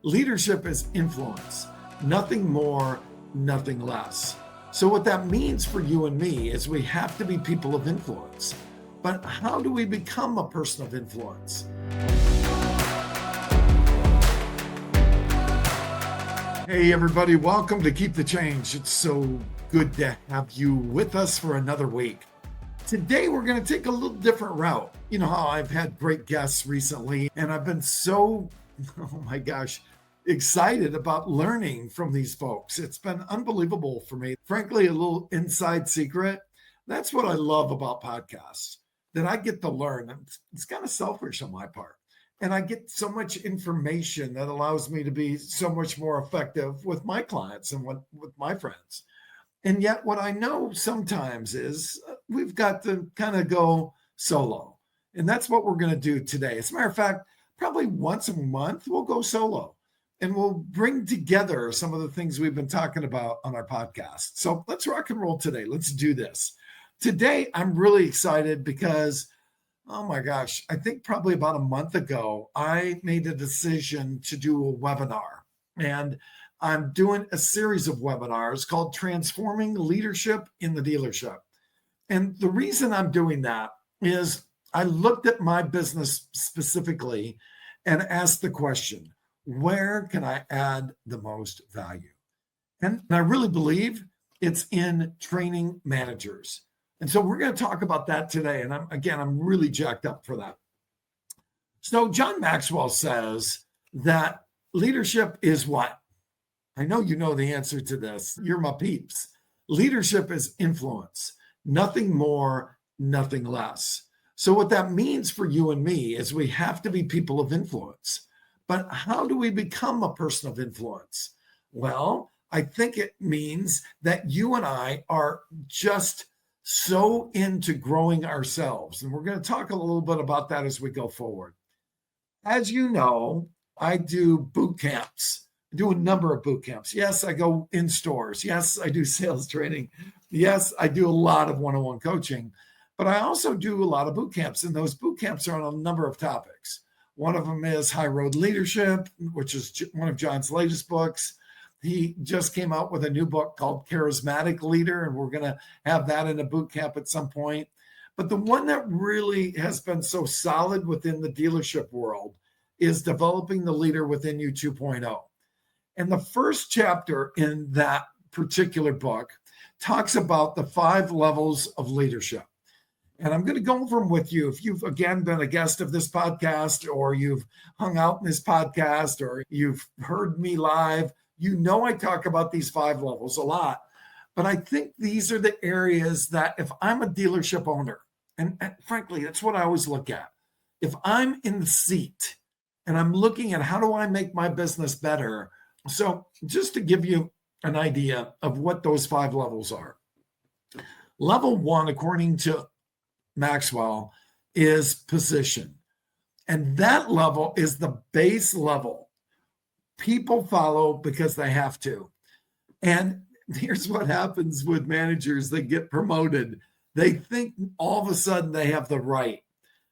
Leadership is influence, nothing more, nothing less. So what that means for you and me is we have to be people of influence. But how do we become a person of influence? Hey everybody, welcome to Keep the Change. It's so good to have you with us for another week. Today we're going to take a little different route. You know how I've had great guests recently, and I've been so, oh my gosh, excited about learning from these folks. It's been unbelievable for me. Frankly, a little inside secret. That's what I love about podcasts, that I get to learn. It's kind of selfish on my part. And I get so much information that allows me to be so much more effective with my clients and with my friends. And yet what I know sometimes is we've got to kind of go solo. And that's what we're going to do today. As a matter of fact, probably once a month, we'll go solo. And we'll bring together some of the things we've been talking about on our podcast. So let's rock and roll today. Let's do this. Today, I'm really excited because, oh my gosh, I think probably about a month ago, I made a decision to do a webinar. And I'm doing a series of webinars called Transforming Leadership in the Dealership. And the reason I'm doing that is I looked at my business specifically and asked the question, where can I add the most value? And I really believe it's in training managers. And so we're going to talk about that today. And I'm really jacked up for that. So John Maxwell says that leadership is what? I know you know the answer to this. You're my peeps. Leadership is influence, nothing more, nothing less. So what that means for you and me is we have to be people of influence. But how do we become a person of influence? Well, I think it means that you and I are just so into growing ourselves. And we're going to talk a little bit about that as we go forward. As you know, I do boot camps. I do a number of boot camps. Yes, I go in stores. Yes, I do sales training. Yes, I do a lot of one-on-one coaching. But I also do a lot of boot camps. And those boot camps are on a number of topics. One of them is High Road Leadership, which is one of John's latest books. He just came out with a new book called Charismatic Leader, and we're going to have that in a boot camp at some point. But the one that really has been so solid within the dealership world is Developing the Leader Within You 2.0. And the first chapter in that particular book talks about the 5 levels of leadership. And I'm going to go over them with you. If you've, again, been a guest of this podcast, or you've hung out in this podcast, or you've heard me live, you know I talk about these 5 levels a lot. But I think these are the areas that if I'm a dealership owner, and frankly, that's what I always look at. If I'm in the seat and I'm looking at how do I make my business better, so just to give you an idea of what those 5 levels are. Level 1, according to Maxwell, is position. And that level is the base level. People follow because they have to. And here's what happens with managers that get promoted. They think all of a sudden they have the right.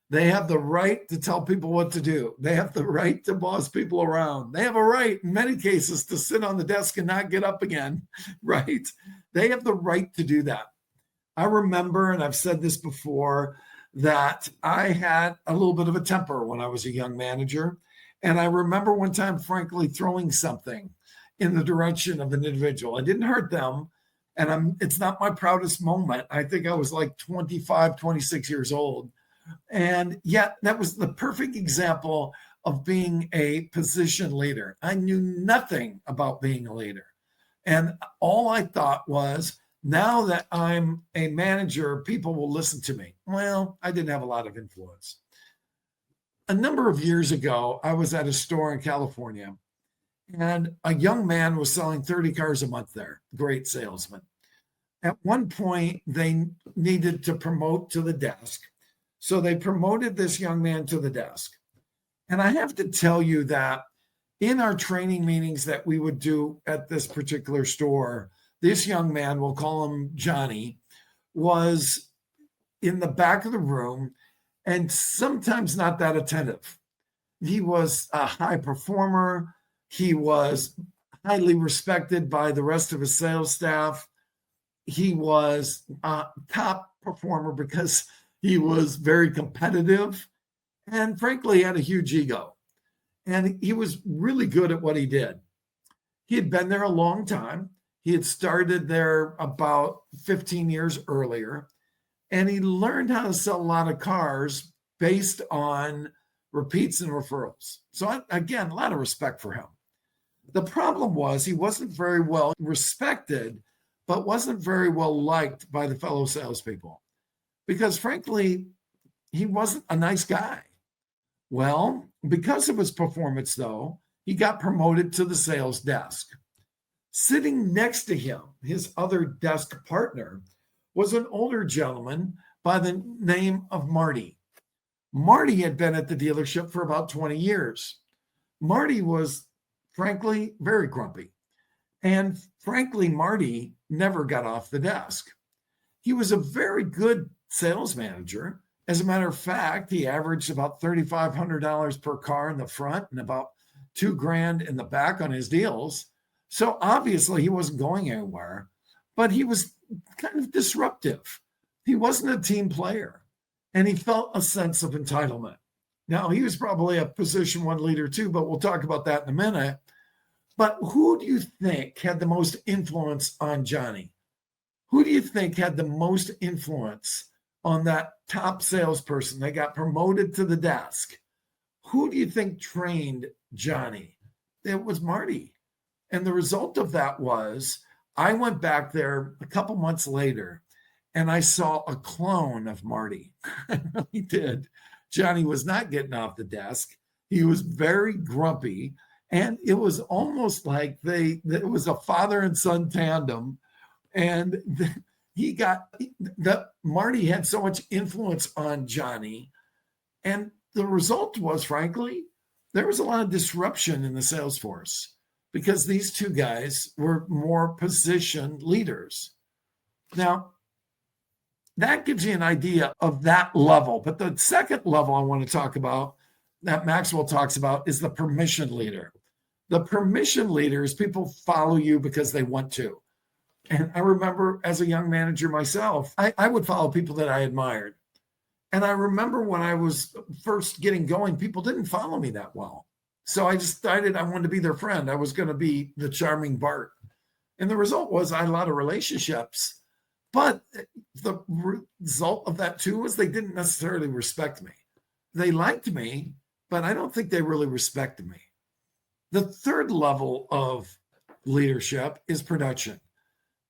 They have the right to tell people what to do. They have the right to boss people around. They have a right, in many cases, to sit on the desk and not get up again, right? They have the right to do that. I remember, and I've said this before, that I had a little bit of a temper when I was a young manager. And I remember one time, frankly, throwing something in the direction of an individual. I didn't hurt them. And it's not my proudest moment. I think I was like 25, 26 years old. And yet that was the perfect example of being a position leader. I knew nothing about being a leader. And all I thought was, now that I'm a manager, people will listen to me. Well, I didn't have a lot of influence. A number of years ago, I was at a store in California, and a young man was selling 30 cars a month there. Great salesman. At one point, they needed to promote to the desk. So they promoted this young man to the desk. And I have to tell you that in our training meetings that we would do at this particular store, this young man, we'll call him Johnny, was in the back of the room and sometimes not that attentive. He was a high performer. He was highly respected by the rest of his sales staff. He was a top performer because he was very competitive and frankly had a huge ego. And he was really good at what he did. He had been there a long time. He had started there about 15 years earlier, and he learned how to sell a lot of cars based on repeats and referrals. So again, a lot of respect for him. The problem was he wasn't very well respected, but wasn't very well liked by the fellow salespeople because frankly, he wasn't a nice guy. Well, because of his performance, though, he got promoted to the sales desk. Sitting next to him, his other desk partner, was an older gentleman by the name of Marty. Marty had been at the dealership for about 20 years. Marty was, frankly, very grumpy. And frankly, Marty never got off the desk. He was a very good sales manager. As a matter of fact, he averaged about $3,500 per car in the front and about $2,000 in the back on his deals. So obviously he wasn't going anywhere, but he was kind of disruptive. He wasn't a team player, and he felt a sense of entitlement. Now, he was probably a position one leader too, but we'll talk about that in a minute. But who do you think had the most influence on Johnny? Who do you think had the most influence on that top salesperson that got promoted to the desk? Who do you think trained Johnny? It was Marty. And the result of that was I went back there a couple months later and I saw a clone of Marty. I really did. Johnny was not getting off the desk. He was very grumpy. And it was almost like it was a father and son tandem. And Marty had so much influence on Johnny. And the result was, frankly, there was a lot of disruption in the sales force because these two guys were more position leaders. Now, that gives you an idea of that level. But the second level I want to talk about that Maxwell talks about is the permission leader. The permission leader is people follow you because they want to. And I remember as a young manager myself, I would follow people that I admired. And I remember when I was first getting going, people didn't follow me that well. So I decided I wanted to be their friend. I was going to be the charming Bart. And the result was I had a lot of relationships. But the result of that too was they didn't necessarily respect me. They liked me, but I don't think they really respected me. The third level of leadership is production.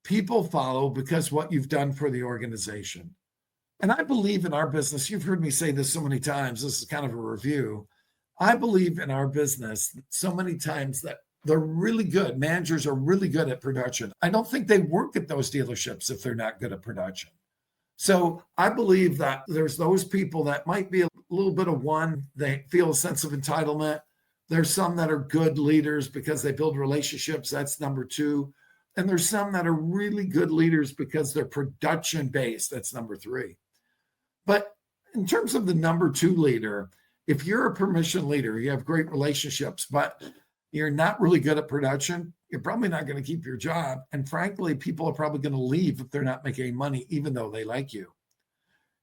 People follow because what you've done for the organization. And I believe in our business, you've heard me say this so many times, this is kind of a review. I believe in our business so many times that they're really good. Managers are really good at production. I don't think they work at those dealerships if they're not good at production. So I believe that there's those people that might be a little bit of one, they feel a sense of entitlement. There's some that are good leaders because they build relationships. That's number two. And there's some that are really good leaders because they're production based. That's number three. But in terms of the number two leader, if you're a permission leader, you have great relationships, but you're not really good at production, you're probably not going to keep your job. And frankly, people are probably going to leave if they're not making any money, even though they like you.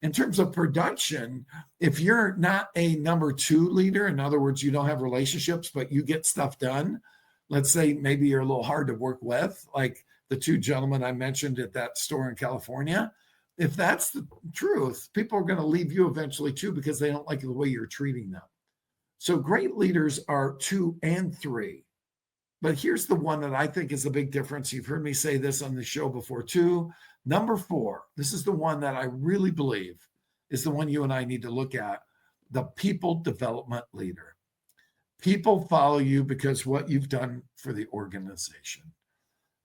In terms of production, if you're not a number two leader, in other words, you don't have relationships, but you get stuff done, let's say maybe you're a little hard to work with, like the two gentlemen I mentioned at that store in California. If that's the truth, people are going to leave you eventually too because they don't like the way you're treating them. So great leaders are 2 and 3. But here's the one that I think is a big difference. You've heard me say this on the show before too. Number 4, this is the one that I really believe is the one you and I need to look at, the people development leader. People follow you because what you've done for the organization.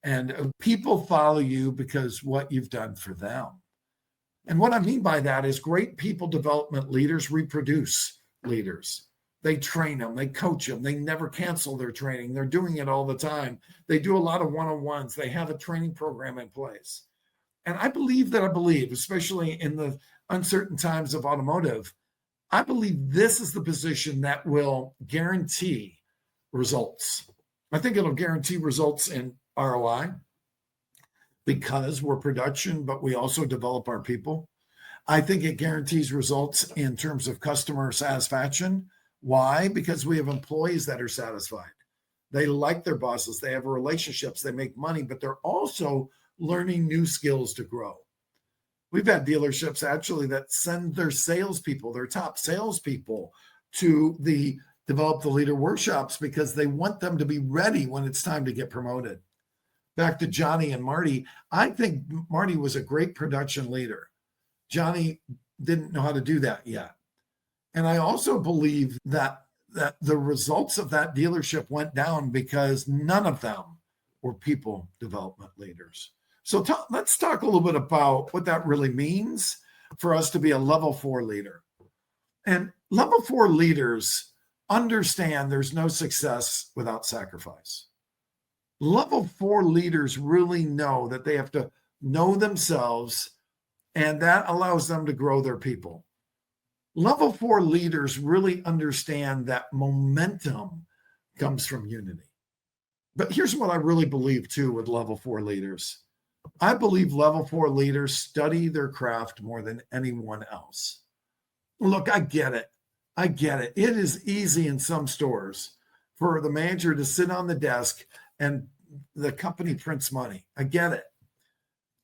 And people follow you because what you've done for them. And what I mean by that is great people development leaders reproduce leaders. They train them, they coach them, they never cancel their training. They're doing it all the time. They do a lot of one-on-ones. They have a training program in place. And I believe, especially in the uncertain times of automotive, I believe this is the position that will guarantee results. I think it'll guarantee results in ROI because we're production, but we also develop our people. I think it guarantees results in terms of customer satisfaction. Why? Because we have employees that are satisfied. They like their bosses. They have relationships. They make money, but they're also learning new skills to grow. We've had dealerships actually that send their salespeople, their top salespeople, to the develop the leader workshops because they want them to be ready when it's time to get promoted. Back to Johnny and Marty. I think Marty was a great production leader. Johnny didn't know how to do that yet. And I also believe that the results of that dealership went down because none of them were people development leaders. So let's talk a little bit about what that really means for us to be a level 4 leader. And level 4 leaders understand there's no success without sacrifice. Level 4 leaders really know that they have to know themselves, and that allows them to grow their people. Level 4 leaders really understand that momentum comes from unity. But here's what I really believe too with level 4 leaders. I believe level 4 leaders study their craft more than anyone else. Look, I get it. It is easy in some stores for the manager to sit on the desk and the company prints money. I get it.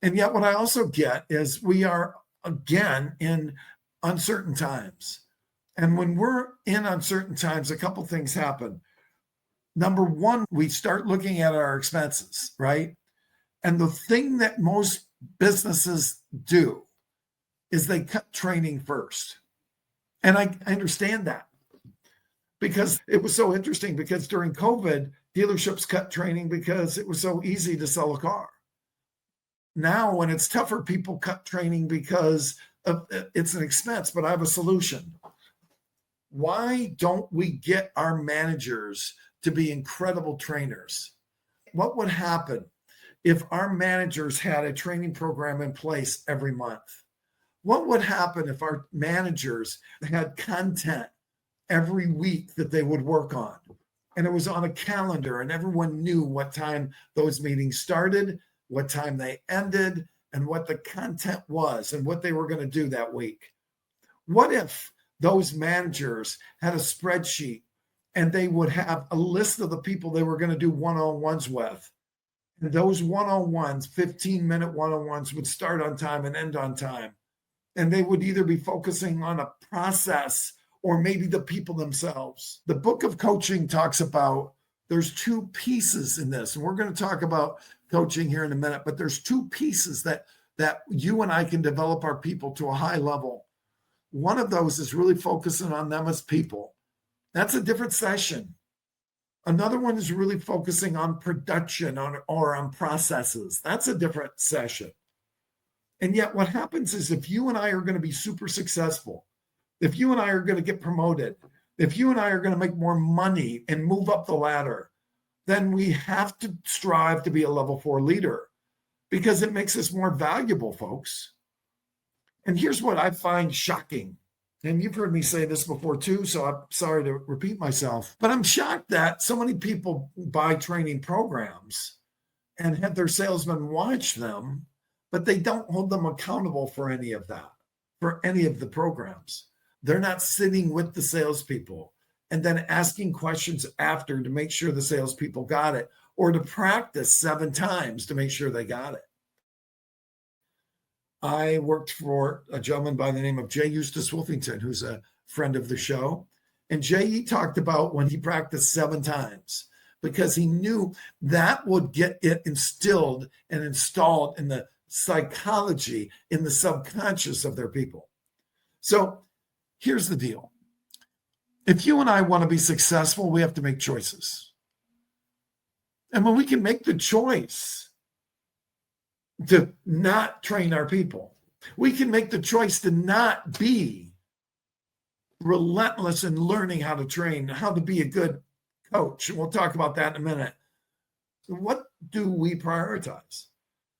And yet what I also get is we are, again, in uncertain times. And when we're in uncertain times, a couple things happen. Number one, we start looking at our expenses, right? And the thing that most businesses do is they cut training first. And I understand that because it was so interesting because during COVID, dealerships cut training because it was so easy to sell a car. Now, when it's tougher, people cut training because it's an expense, but I have a solution. Why don't we get our managers to be incredible trainers? What would happen if our managers had a training program in place every month? What would happen if our managers had content every week that they would work on? And it was on a calendar and everyone knew what time those meetings started, what time they ended, and what the content was and what they were going to do that week. What if those managers had a spreadsheet and they would have a list of the people they were going to do one-on-ones with? And those one-on-ones, 15-minute one-on-ones, would start on time and end on time. And they would either be focusing on a process or maybe the people themselves. The book of coaching talks about there's 2 pieces in this, and we're going to talk about coaching here in a minute, but there's 2 pieces that you and I can develop our people to a high level. One of those is really focusing on them as people. That's a different session. Another one is really focusing on production or on processes. That's a different session. And yet what happens is if you and I are going to be super successful, if you and I are going to get promoted, if you and I are going to make more money and move up the ladder, then we have to strive to be a level 4 leader because it makes us more valuable, folks. And here's what I find shocking. And you've heard me say this before too, so I'm sorry to repeat myself, but I'm shocked that so many people buy training programs and have their salesmen watch them, but they don't hold them accountable for any of that, for any of the programs. They're not sitting with the salespeople and then asking questions after to make sure the salespeople got it, or to practice 7 times to make sure they got it. I worked for a gentleman by the name of Jay Eustace Wolfington, who's a friend of the show. And Jay, he talked about when he practiced 7 times because he knew that would get it instilled and installed in the psychology, in the subconscious of their people. So here's the deal. If you and I want to be successful, we have to make choices. And when we can make the choice to not train our people, we can make the choice to not be relentless in learning how to train, how to be a good coach. And we'll talk about that in a minute. What do we prioritize?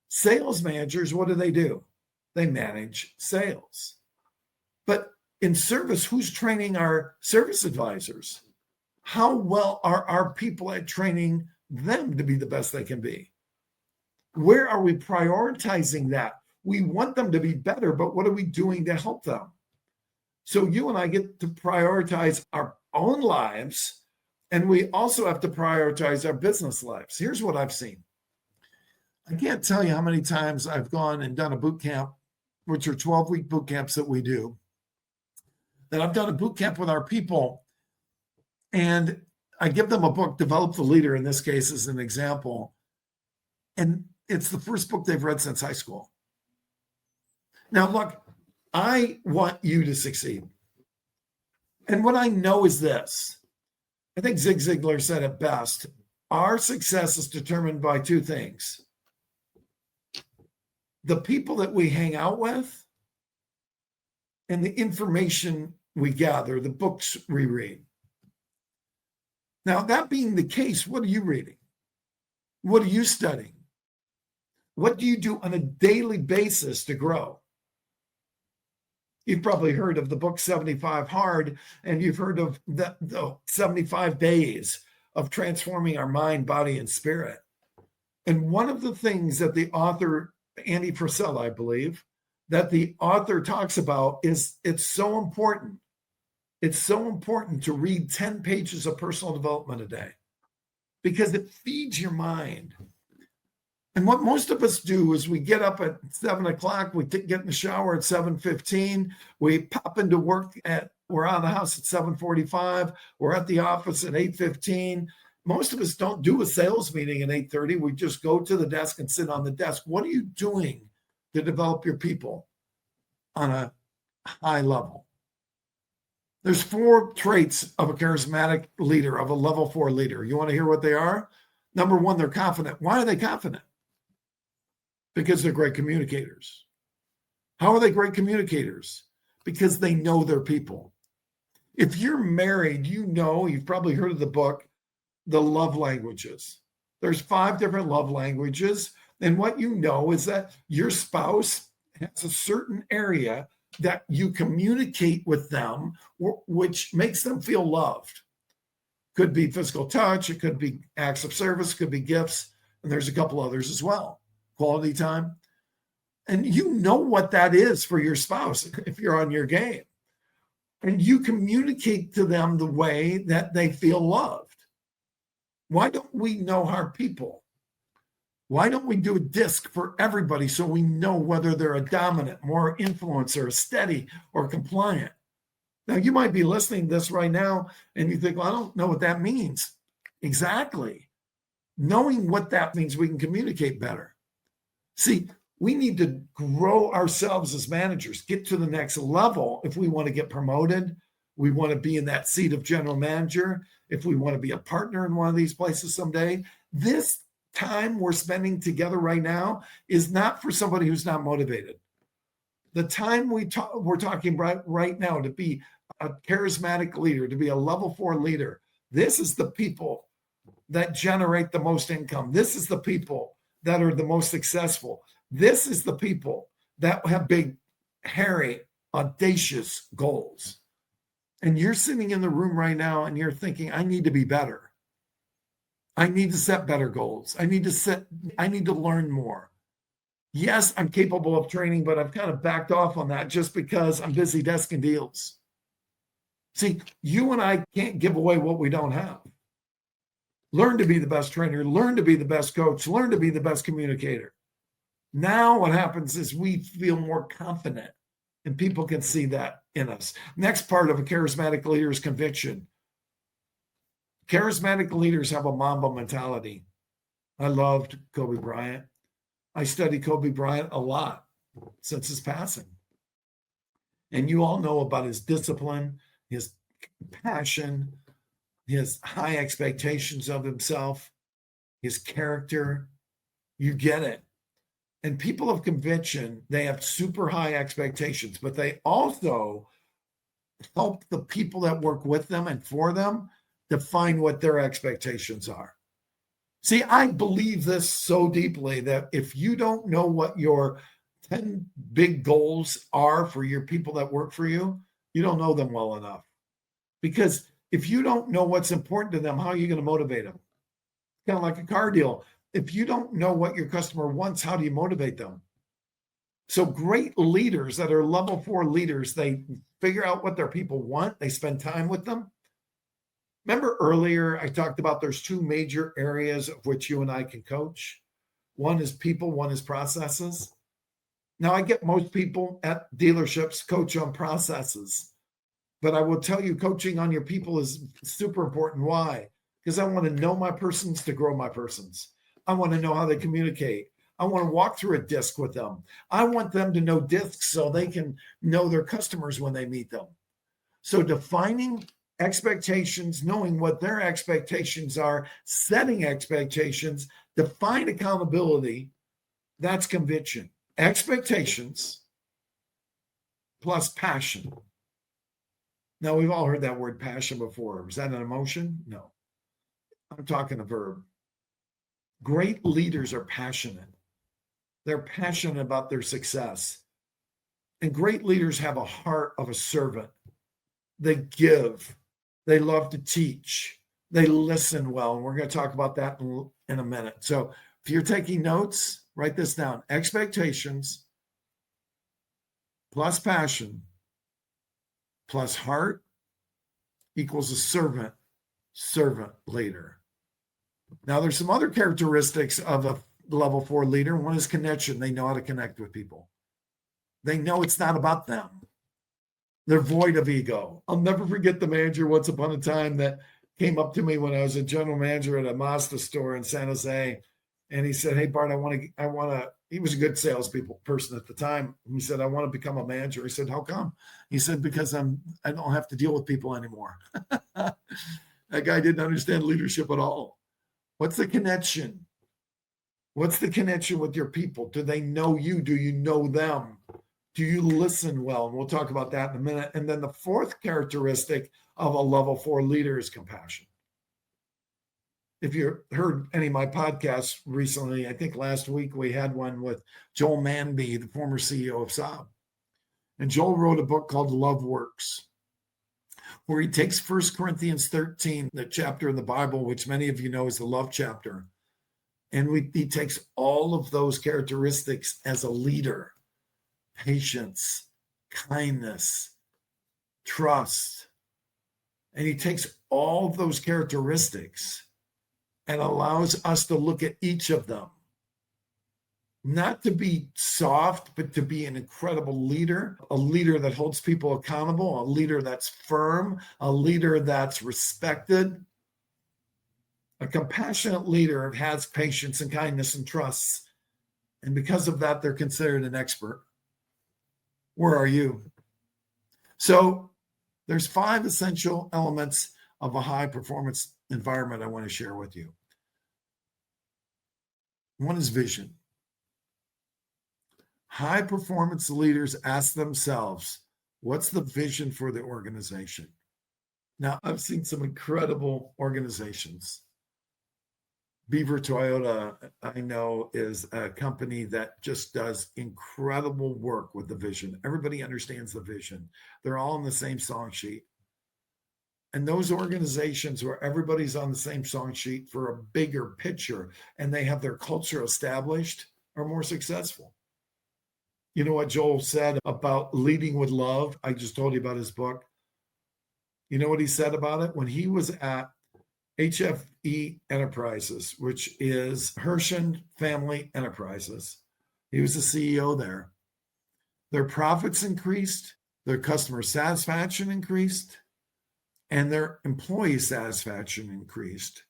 Sales managers, what do? They manage sales. But in service, who's training our service advisors? How well are our people at training them to be the best they can be? Where are we prioritizing that? We want them to be better, but what are we doing to help them? So you and I get to prioritize our own lives, and we also have to prioritize our business lives. Here's what I've seen. I can't tell you how many times I've gone and done a boot camp, which are 12-week boot camps that we do, that I've done a boot camp with our people, and I give them a book, Develop the Leader, in this case, as an example. And it's the first book they've read since high school. Now, look, I want you to succeed. And what I know is this. I think Zig Ziglar said it best. Our success is determined by two things: the people that we hang out with and the information we gather, the books we read. Now, that being the case, what are you reading? What are you studying? What do you do on a daily basis to grow? You've probably heard of the book 75 Hard, and you've heard of the 75 days of transforming our mind, body, and spirit. And one of the things that the author, Andy Frisell, I believe, that the author talks about is it's so important. It's so important to read 10 pages of personal development a day because it feeds your mind. And what most of us do is we get up at 7 o'clock, we get in the shower at 7:15, we pop into work we're out of the house at 7:45, we're at the office at 8:15. Most of us don't do a sales meeting at 8:30. We just go to the desk and sit on the desk. What are you doing to develop your people on a high level? There's 4 traits of a charismatic leader, of a level 4 leader. You want to hear what they are? Number 1, they're confident. Why are they confident? Because they're great communicators. How are they great communicators? Because they know their people. If you're married, you've probably heard of the book, The Love Languages. There's 5 different love languages. And what you know is that your spouse has a certain area that you communicate with them, which makes them feel loved. Could be physical touch, it could be acts of service, could be gifts, and there's a couple others as well. Quality time. And you know what that is for your spouse if you're on your game. And you communicate to them the way that they feel loved. Why don't we know our people? Why don't we do a disc for everybody so we know whether they're a dominant, more influencer, steady, or compliant? Now, you might be listening to this right now and you think, well, I don't know what that means. Exactly. Knowing what that means, we can communicate better. See, we need to grow ourselves as managers, get to the next level. If we want to get promoted, we want to be in that seat of general manager. If we want to be a partner in one of these places someday, this time we're spending together right now is not for somebody who's not motivated. The time we're talking right now to be a charismatic leader, to be a level 4 leader, this is the people that generate the most income. This is the people that are the most successful. This is the people that have big, hairy, audacious goals. And you're sitting in the room right now and you're thinking, I need to be better. I need to set better goals. I need to learn more. Yes, I'm capable of training, but I've kind of backed off on that just because I'm busy desking deals. See, you and I can't give away what we don't have. Learn to be the best trainer, learn to be the best coach, learn to be the best communicator. Now what happens is we feel more confident and people can see that in us. Next part of a charismatic leader is conviction. Charismatic leaders have a Mamba mentality. I loved Kobe Bryant. I studied Kobe Bryant a lot since his passing. And you all know about his discipline, his passion, his high expectations of himself, his character. You get it. And people of conviction, they have super high expectations, but they also help the people that work with them and for them define what their expectations are. See, I believe this so deeply that if you don't know what your 10 big goals are for your people that work for you, you don't know them well enough. Because if you don't know what's important to them, how are you going to motivate them? Kind of like a car deal. If you don't know what your customer wants, how do you motivate them? So great leaders that are level 4 leaders, they figure out what their people want. They spend time with them. Remember earlier, I talked about there's 2 major areas of which you and I can coach. One is people, one is processes. Now, I get most people at dealerships coach on processes, but I will tell you, coaching on your people is super important. Why? Because I want to know my persons to grow my persons. I want to know how they communicate. I want to walk through a disc with them. I want them to know discs so they can know their customers when they meet them. So defining expectations, knowing what their expectations are, setting expectations, define accountability, that's conviction. Expectations plus passion. Now, we've all heard that word passion before. Is that an emotion? No. I'm talking a verb. Great leaders are passionate. They're passionate about their success. And great leaders have a heart of a servant. They give. They love to teach. They listen well. And we're going to talk about that in a minute. So if you're taking notes, write this down. Expectations plus passion plus heart equals a servant leader. Now, there's some other characteristics of a level 4 leader. One is connection. They know how to connect with people. They know it's not about them. They're void of ego. I'll never forget the manager once upon a time that came up to me when I was a general manager at a Mazda store in San Jose. And he said, "Hey, Bart, I want to, he was a good person at the time. He said, "I want to become a manager." I said, "How come?" He said, "Because I don't have to deal with people anymore." That guy didn't understand leadership at all. What's the connection? What's the connection with your people? Do they know you? Do you know them? Do you listen well? And we'll talk about that in a minute. And then the fourth characteristic of a level 4 leader is compassion. If you heard any of my podcasts recently, I think last week we had one with Joel Manby, the former CEO of Saab. And Joel wrote a book called Love Works, where he takes 1 Corinthians 13, the chapter in the Bible, which many of you know is the love chapter. And he takes all of those characteristics as a leader: patience, kindness, trust. And he takes all of those characteristics and allows us to look at each of them, not to be soft, but to be an incredible leader, a leader that holds people accountable, a leader that's firm, a leader that's respected. A compassionate leader has patience and kindness and trust. And because of that, they're considered an expert. Where are you? So there's 5 essential elements of a high performance environment I want to share with you. One is vision. High performance leaders ask themselves, what's the vision for the organization? Now, I've seen some incredible organizations. Beaver Toyota, I know, is a company that just does incredible work with the vision. Everybody understands the vision. They're all on the same song sheet. And those organizations where everybody's on the same song sheet for a bigger picture and they have their culture established are more successful. You know what Joel said about leading with love? I just told you about his book. You know what he said about it? When he was at HFE Enterprises, which is Hershon Family Enterprises, he was the CEO there. Their profits increased, their customer satisfaction increased, and their employee satisfaction increased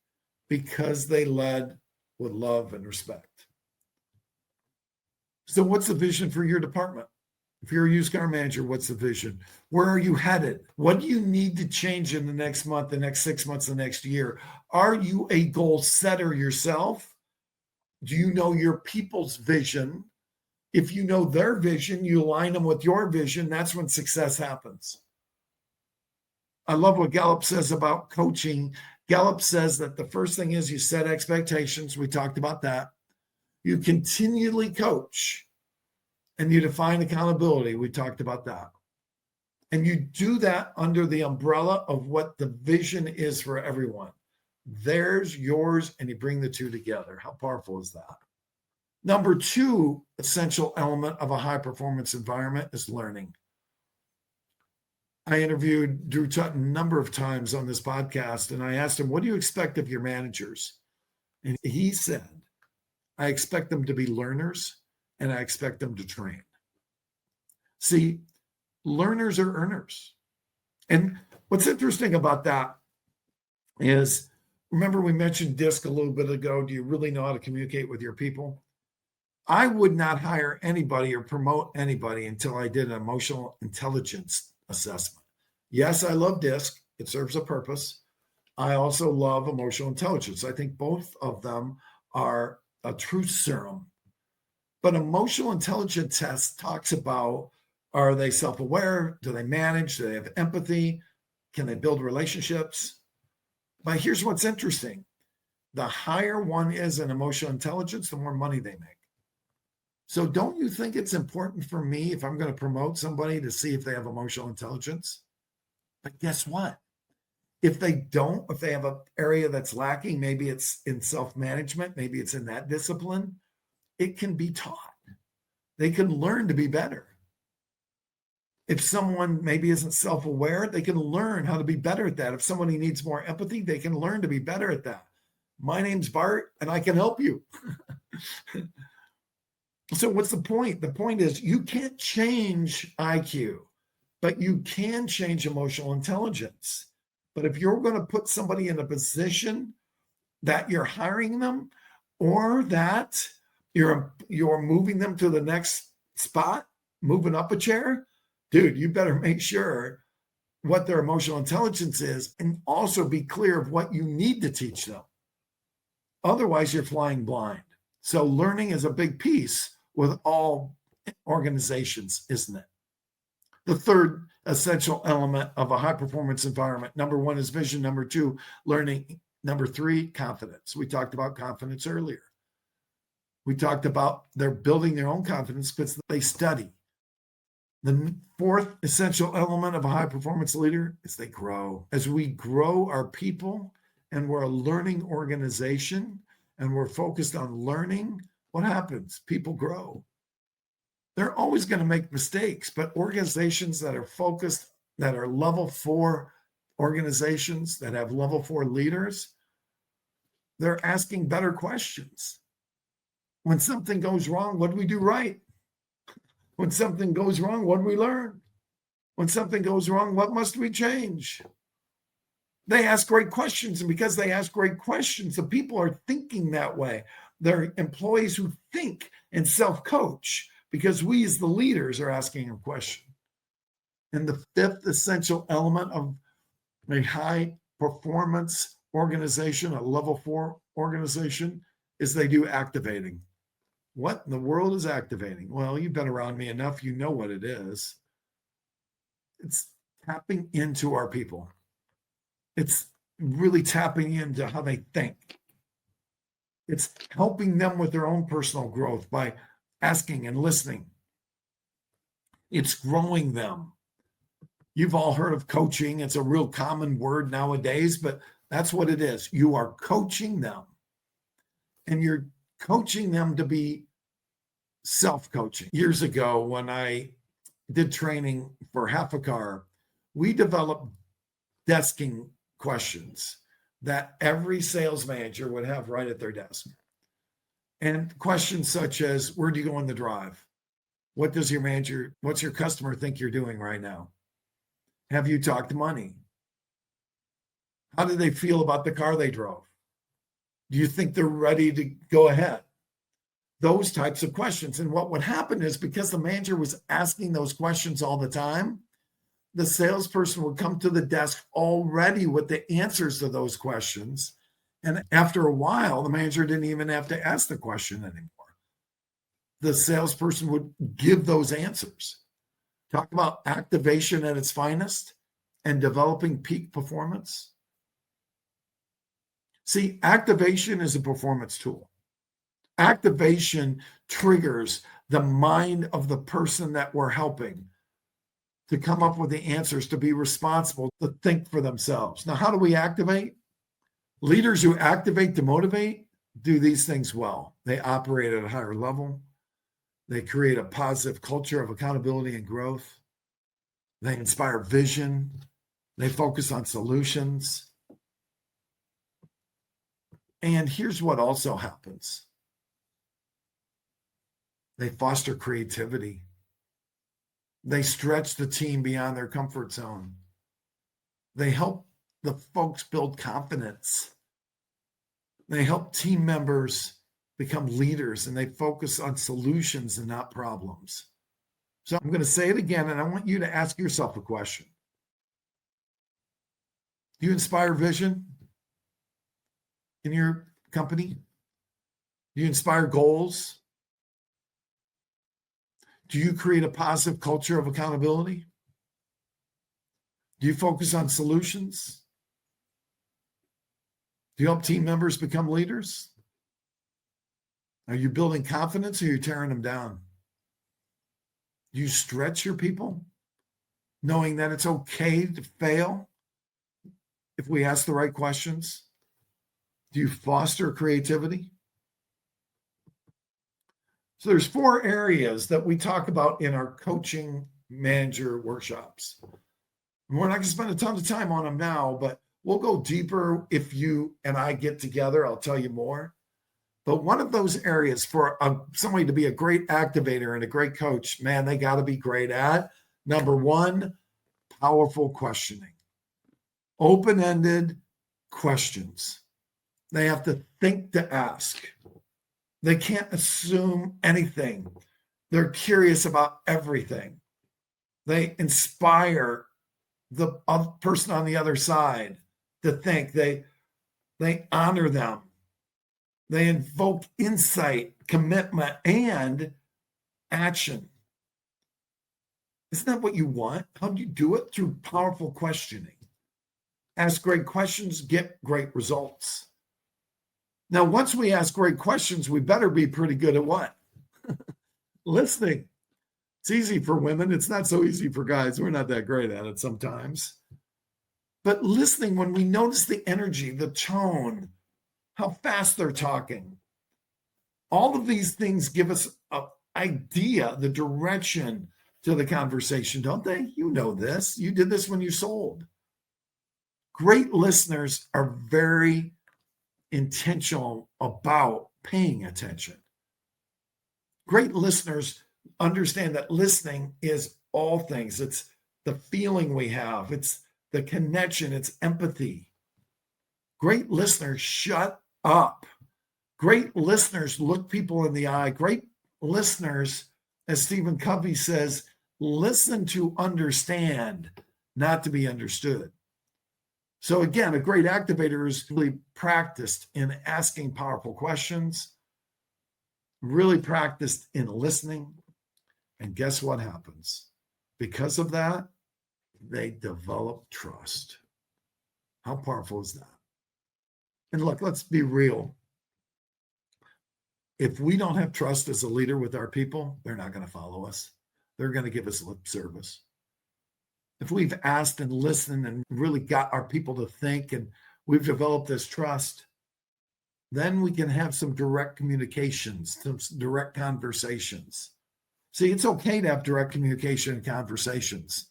because they led with love and respect. So what's the vision for your department? If you're a used car manager, what's the vision? Where are you headed? What do you need to change in the next month, the next 6 months, the next year? Are you a goal setter yourself? Do you know your people's vision? If you know their vision, you align them with your vision. That's when success happens. I love what Gallup says about coaching. Gallup says that the first thing is you set expectations. We talked about that. You continually coach and you define accountability. We talked about that. And you do that under the umbrella of what the vision is for everyone. Theirs, yours, and you bring the two together. How powerful is that? Number two essential element of a high performance environment is learning. I interviewed Drew Tutton a number of times on this podcast, and I asked him, what do you expect of your managers? And he said, I expect them to be learners and I expect them to train. See, learners are earners. And what's interesting about that is, remember we mentioned DISC a little bit ago. Do you really know how to communicate with your people? I would not hire anybody or promote anybody until I did an emotional intelligence assessment. Yes, I love DISC. It serves a purpose. I also love emotional intelligence. I think both of them are a truth serum. But emotional intelligence test talks about, are they self-aware? Do they manage? Do they have empathy? Can they build relationships? But here's what's interesting. The higher one is in emotional intelligence, the more money they make. So don't you think it's important for me, if I'm going to promote somebody, to see if they have emotional intelligence? But guess what? If they don't, if they have an area that's lacking, maybe it's in self-management, maybe it's in that discipline, it can be taught. They can learn to be better. If someone maybe isn't self-aware, they can learn how to be better at that. If somebody needs more empathy, they can learn to be better at that. My name's Bart, and I can help you. So what's the point? The point is, you can't change IQ, but you can change emotional intelligence. But if you're going to put somebody in a position that you're hiring them, or that you're moving them to the next spot, moving up a chair, dude, you better make sure what their emotional intelligence is, and also be clear of what you need to teach them. Otherwise, you're flying blind. So learning is a big piece with all organizations, isn't it? The third essential element of a high performance environment, number one is vision, number two, learning, number three, confidence. We talked about confidence earlier. We talked about they're building their own confidence because they study. The fourth essential element of a high performance leader is they grow. As we grow our people, and we're a learning organization, and we're focused on learning, what happens? People grow. They're always going to make mistakes, but organizations that are focused, that are level 4 organizations, that have level 4 leaders, they're asking better questions. When something goes wrong, what do we do right? When something goes wrong, what do we learn? When something goes wrong, what must we change? They ask great questions, and because they ask great questions, the people are thinking that way. They're employees who think and self-coach, because we as the leaders are asking a question. And the fifth essential element of a high performance organization, a level 4 organization, is they do activating. What in the world is activating? Well, you've been around me enough, you know what it is. It's tapping into our people. It's really tapping into how they think. It's helping them with their own personal growth by asking and listening. It's growing them. You've all heard of coaching. It's a real common word nowadays, but that's what it is. You are coaching them, and you're coaching them to be self-coaching. Years ago, when I did training for half a car, we developed desking questions that every sales manager would have right at their desk. And questions such as, where do you go on the drive? What does your manager, what's your customer think you're doing right now? Have you talked money? How do they feel about the car they drove? Do you think they're ready to go ahead? Those types of questions. And what would happen is, because the manager was asking those questions all the time, the salesperson would come to the desk already with the answers to those questions. And after a while, the manager didn't even have to ask the question anymore. The salesperson would give those answers. Talk about activation at its finest and developing peak performance. See, activation is a performance tool. Activation triggers the mind of the person that we're helping to come up with the answers, to be responsible, to think for themselves. Now, how do we activate? Leaders who activate to motivate do these things well. They operate at a higher level. They create a positive culture of accountability and growth. They inspire vision. They focus on solutions. And here's what also happens. They foster creativity. They stretch the team beyond their comfort zone. They help the folks build confidence. They help team members become leaders, and they focus on solutions and not problems. So I'm going to say it again, and I want you to ask yourself a question. Do you inspire vision in your company? Do you inspire goals? Do you create a positive culture of accountability? Do you focus on solutions? Do you help team members become leaders? Are you building confidence, or are you tearing them down? Do you stretch your people, knowing that it's okay to fail if we ask the right questions? Do you foster creativity? So there's 4 areas that we talk about in our coaching manager workshops. And we're not going to spend a ton of time on them now, but we'll go deeper if you and I get together. I'll tell you more. But one of those areas for somebody to be a great activator and a great coach, man, they got to be great at, number 1, powerful questioning. Open-ended questions. They have to think to ask. They can't assume anything. They're curious about everything. They inspire the person on the other side to think. They honor them. They invoke insight, commitment, and action. Isn't that what you want? How do you do it? Through powerful questioning. Ask great questions, get great results. Now, once we ask great questions, we better be pretty good at what? Listening. It's easy for women. It's not so easy for guys. We're not that great at it sometimes. But listening, when we notice the energy, the tone, how fast they're talking, all of these things give us an idea, the direction to the conversation, don't they? You know this. You did this when you sold. Great listeners are very intentional about paying attention. Great listeners understand that listening is all things. It's the feeling we have. It's the connection. It's empathy. Great listeners shut up. Great listeners look people in the eye. Great listeners, as Stephen Covey says, listen to understand, not to be understood. So again, a great activator is really practiced in asking powerful questions, really practiced in listening. And guess what happens? Because of that, they develop trust. How powerful is that? And look, let's be real. If we don't have trust as a leader with our people, they're not going to follow us. They're going to give us lip service. If we've asked and listened and really got our people to think, and we've developed this trust, then we can have some direct communications, some direct conversations. See, it's okay to have direct communication and conversations.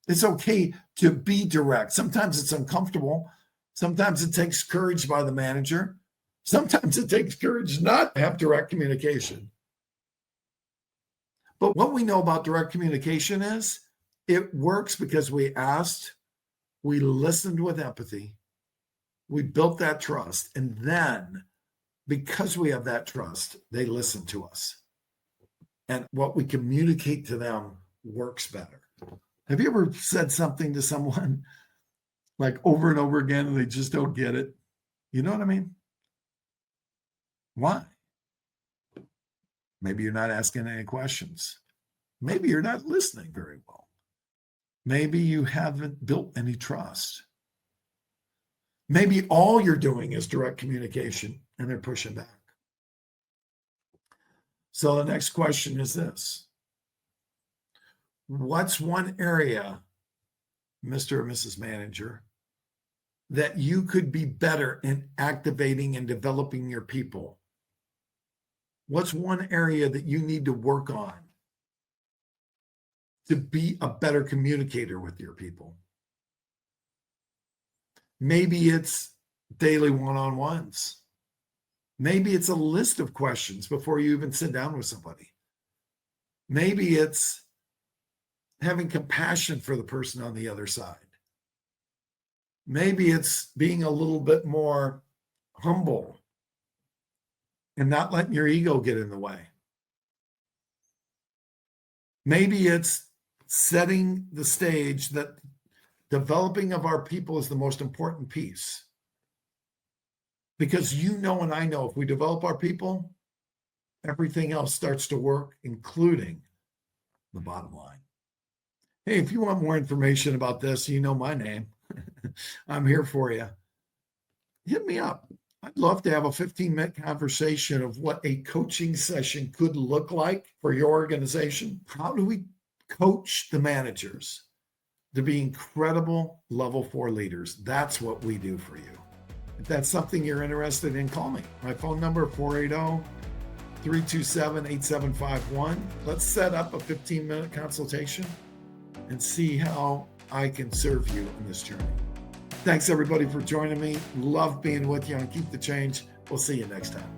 It's okay to be direct. Sometimes it's uncomfortable. Sometimes it takes courage by the manager. Sometimes it takes courage not to have direct communication. But what we know about direct communication is it works because we asked, we listened with empathy, we built that trust, and then because we have that trust, they listen to us. And what we communicate to them works better. Have you ever said something to someone like over and over again and they just don't get it? You know what I mean? Why? Maybe you're not asking any questions. Maybe you're not listening very well. Maybe you haven't built any trust. Maybe all you're doing is direct communication and they're pushing back. So the next question is this. What's one area, Mr. or Mrs. Manager, that you could be better in activating and developing your people? What's one area that you need to work on to be a better communicator with your people? Maybe it's daily one-on-ones. Maybe it's a list of questions before you even sit down with somebody. Maybe it's having compassion for the person on the other side. Maybe it's being a little bit more humble and not letting your ego get in the way. Maybe it's setting the stage that developing of our people is the most important piece. Because you know and I know if we develop our people, everything else starts to work, including the bottom line. Hey, if you want more information about this, you know my name. I'm here for you. Hit me up. I'd love to have a 15-minute conversation of what a coaching session could look like for your organization. How do we coach the managers to be incredible level 4 leaders? That's what we do for you. If that's something you're interested in, call me. My phone number, 480-327-8751. Let's set up a 15-minute consultation and see how I can serve you in this journey. Thanks, everybody, for joining me. Love being with you on Keep the Change. We'll see you next time.